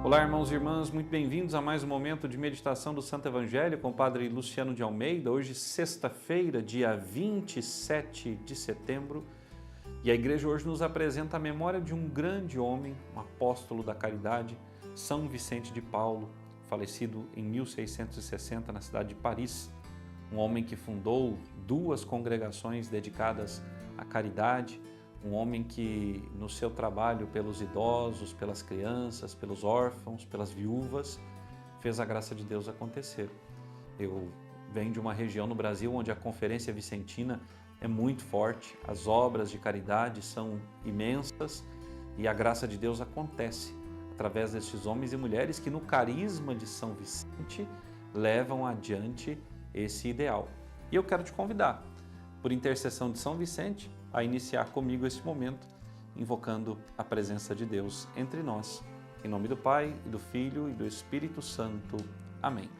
Olá, irmãos e irmãs, muito bem-vindos a mais um momento de meditação do Santo Evangelho com o Padre Luciano de Almeida. Hoje, sexta-feira, dia 27 de setembro, e a igreja hoje nos apresenta a memória de um grande homem, um apóstolo da caridade, São Vicente de Paulo, falecido em 1660 na cidade de Paris. Um homem que fundou duas congregações dedicadas à caridade, um homem que no seu trabalho pelos idosos, pelas crianças, pelos órfãos, pelas viúvas, fez a graça de Deus acontecer. Eu venho de uma região no Brasil onde a Conferência Vicentina é muito forte, as obras de caridade são imensas e a graça de Deus acontece através desses homens e mulheres que no carisma de São Vicente levam adiante esse ideal. E eu quero te convidar, por intercessão de São Vicente, a iniciar comigo esse momento, invocando a presença de Deus entre nós. Em nome do Pai, e do Filho e do Espírito Santo. Amém.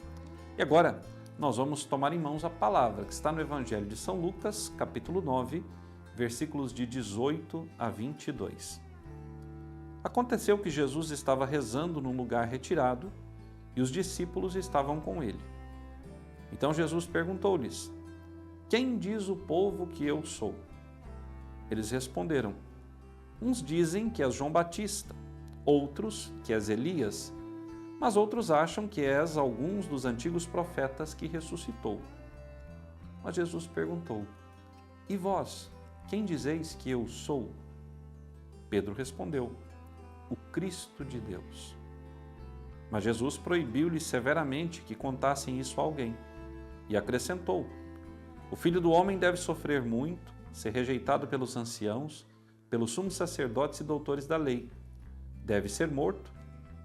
E agora, nós vamos tomar em mãos a palavra que está no Evangelho de São Lucas, capítulo 9, versículos de 18 a 22. Aconteceu que Jesus estava rezando num lugar retirado e os discípulos estavam com ele. Então Jesus perguntou-lhes: "Quem diz o povo que eu sou?" Eles responderam: "Uns dizem que és João Batista, outros que és Elias, mas outros acham que és alguns dos antigos profetas que ressuscitou." Mas Jesus perguntou: "E vós, quem dizeis que eu sou?" Pedro respondeu: "O Cristo de Deus." Mas Jesus proibiu-lhes severamente que contassem isso a alguém e acrescentou: "O Filho do Homem deve sofrer muito, ser rejeitado pelos anciãos, pelos sumos sacerdotes e doutores da lei. Deve ser morto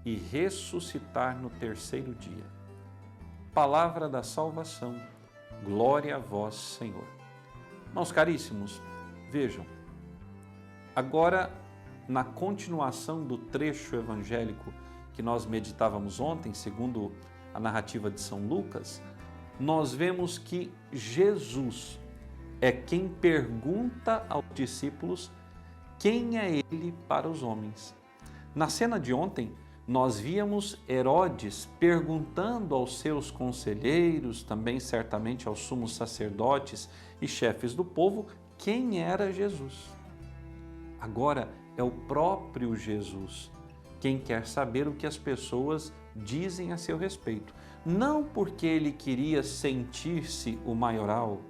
e ressuscitar no terceiro dia." Palavra da salvação. Glória a vós, Senhor. Irmãos caríssimos, vejam, agora na continuação do trecho evangélico que nós meditávamos ontem, segundo a narrativa de São Lucas, nós vemos que Jesus é quem pergunta aos discípulos quem é ele para os homens. Na cena de ontem, nós víamos Herodes perguntando aos seus conselheiros, também certamente aos sumos sacerdotes e chefes do povo, quem era Jesus. Agora é o próprio Jesus quem quer saber o que as pessoas dizem a seu respeito. Não porque ele queria sentir-se o maioral,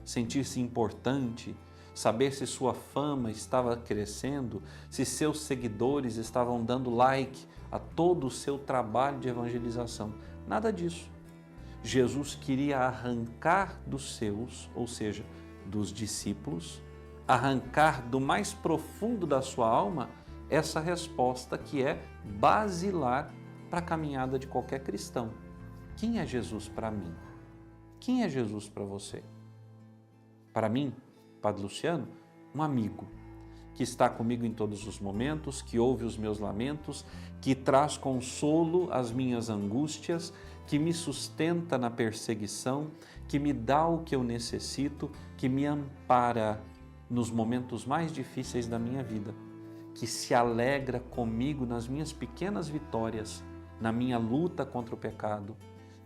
sentir-se importante, saber se sua fama estava crescendo, se seus seguidores estavam dando like a todo o seu trabalho de evangelização. Nada disso. Jesus queria arrancar dos seus, ou seja, dos discípulos, arrancar do mais profundo da sua alma essa resposta que é basilar para a caminhada de qualquer cristão. Quem é Jesus para mim? Quem é Jesus para você? Para mim, Padre Luciano, um amigo que está comigo em todos os momentos, que ouve os meus lamentos, que traz consolo às minhas angústias, que me sustenta na perseguição, que me dá o que eu necessito, que me ampara nos momentos mais difíceis da minha vida, que se alegra comigo nas minhas pequenas vitórias, na minha luta contra o pecado,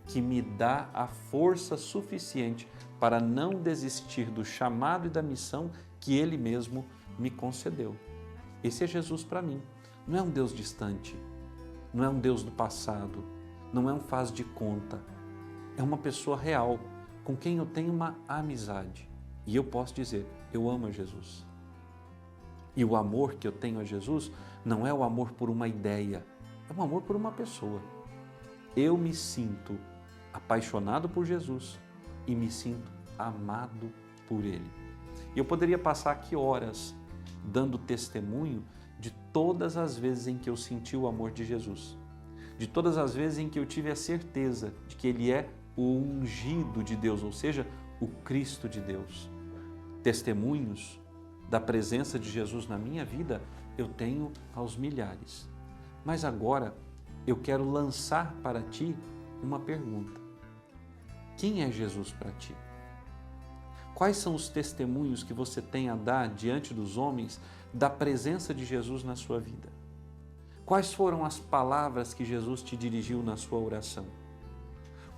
que me dá a força suficiente para não desistir do chamado e da missão que Ele mesmo me concedeu. Esse é Jesus para mim. Não é um Deus distante, não é um Deus do passado, não é um faz de conta. É uma pessoa real, com quem eu tenho uma amizade. E eu posso dizer, eu amo a Jesus. E o amor que eu tenho a Jesus não é o amor por uma ideia, é um amor por uma pessoa. Eu me sinto apaixonado por Jesus e me sinto amado por Ele. E eu poderia passar aqui horas dando testemunho de todas as vezes em que eu senti o amor de Jesus, de todas as vezes em que eu tive a certeza de que Ele é o ungido de Deus, ou seja, o Cristo de Deus. Testemunhos da presença de Jesus na minha vida eu tenho aos milhares. Mas agora eu quero lançar para ti uma pergunta. Quem é Jesus para ti? Quais são os testemunhos que você tem a dar diante dos homens da presença de Jesus na sua vida? Quais foram as palavras que Jesus te dirigiu na sua oração?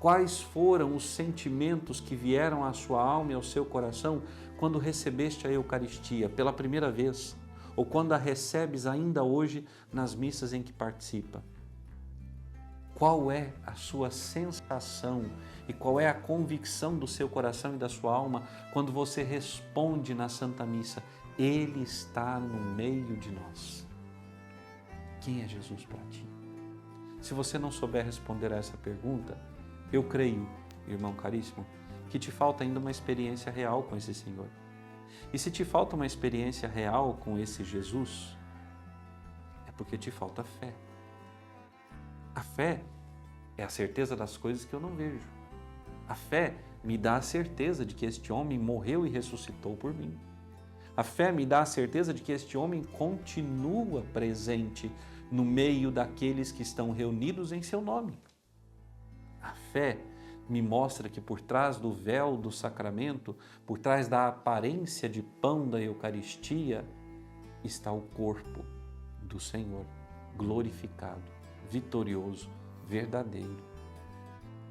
Quais foram os sentimentos que vieram à sua alma e ao seu coração quando recebeste a Eucaristia pela primeira vez ou quando a recebes ainda hoje nas missas em que participa? Qual é a sua sensação e qual é a convicção do seu coração e da sua alma quando você responde na Santa Missa: Ele está no meio de nós? Quem é Jesus para ti? Se você não souber responder a essa pergunta, eu creio, irmão caríssimo, que te falta ainda uma experiência real com esse Senhor. E se te falta uma experiência real com esse Jesus, é porque te falta fé. A fé é a certeza das coisas que eu não vejo. A fé me dá a certeza de que este homem morreu e ressuscitou por mim. A fé me dá a certeza de que este homem continua presente no meio daqueles que estão reunidos em seu nome. A fé me mostra que por trás do véu do sacramento, por trás da aparência de pão da Eucaristia, está o corpo do Senhor, glorificado, vitorioso, verdadeiro.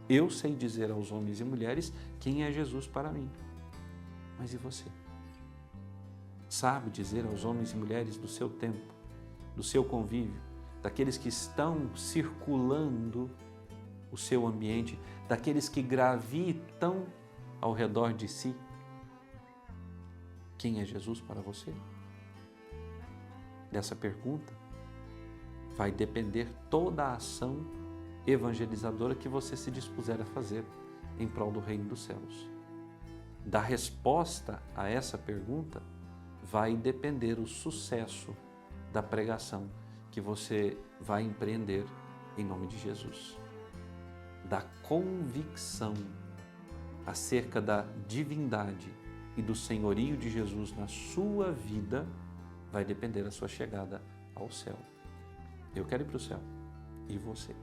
Eu sei dizer aos homens e mulheres quem é Jesus para mim. Mas e você? Sabe dizer aos homens e mulheres do seu tempo, do seu convívio, daqueles que estão circulando o seu ambiente, daqueles que gravitam ao redor de si, quem é Jesus para você? Dessa pergunta vai depender toda a ação evangelizadora que você se dispuser a fazer em prol do reino dos céus. Da resposta a essa pergunta vai depender o sucesso da pregação que você vai empreender em nome de Jesus. Da convicção acerca da divindade e do senhorio de Jesus na sua vida vai depender a sua chegada ao céu. Eu quero ir para o céu. E você?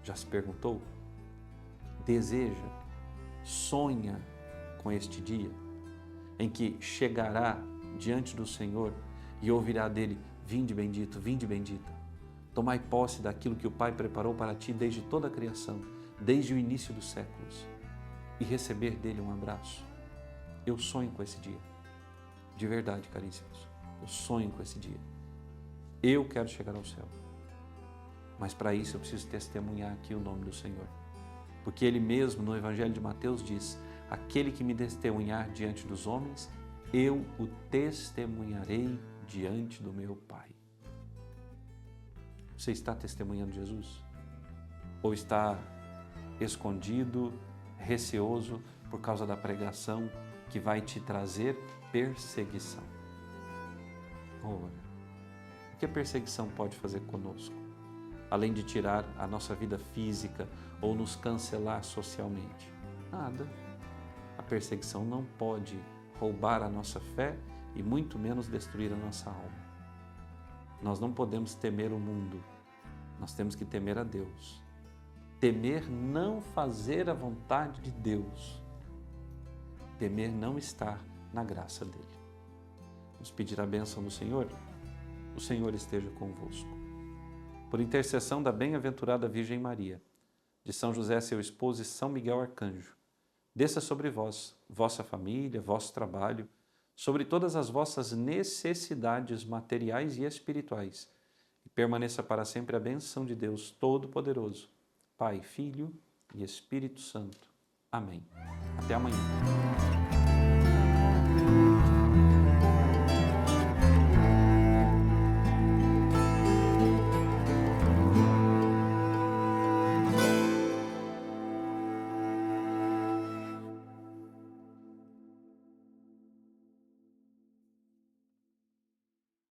Já se perguntou? Deseja, sonha com este dia em que chegará diante do Senhor e ouvirá dele: vinde bendito, vinde bendita. Tomai posse daquilo que o Pai preparou para ti desde toda a criação, desde o início dos séculos, e receber dele um abraço. Eu sonho com esse dia. De verdade, caríssimos, eu sonho com esse dia. Eu quero chegar ao céu. Mas para isso eu preciso testemunhar aqui o nome do Senhor. Porque Ele mesmo no Evangelho de Mateus diz: aquele que me testemunhar diante dos homens, eu o testemunharei diante do meu Pai. Você está testemunhando Jesus? Ou está escondido, receoso por causa da pregação que vai te trazer perseguição? Ora, o que a perseguição pode fazer conosco? Além de tirar a nossa vida física ou nos cancelar socialmente? Nada. A perseguição não pode roubar a nossa fé e muito menos destruir a nossa alma. Nós não podemos temer o mundo, nós temos que temer a Deus. Temer não fazer a vontade de Deus. Temer não estar na graça dEle. Vamos pedir a bênção do Senhor? O Senhor esteja convosco. Por intercessão da bem-aventurada Virgem Maria, de São José, seu esposo, e São Miguel Arcanjo, desça sobre vós, vossa família, vosso trabalho, sobre todas as vossas necessidades materiais e espirituais, e permaneça para sempre a bênção de Deus Todo-Poderoso, Pai, Filho e Espírito Santo. Amém. Até amanhã.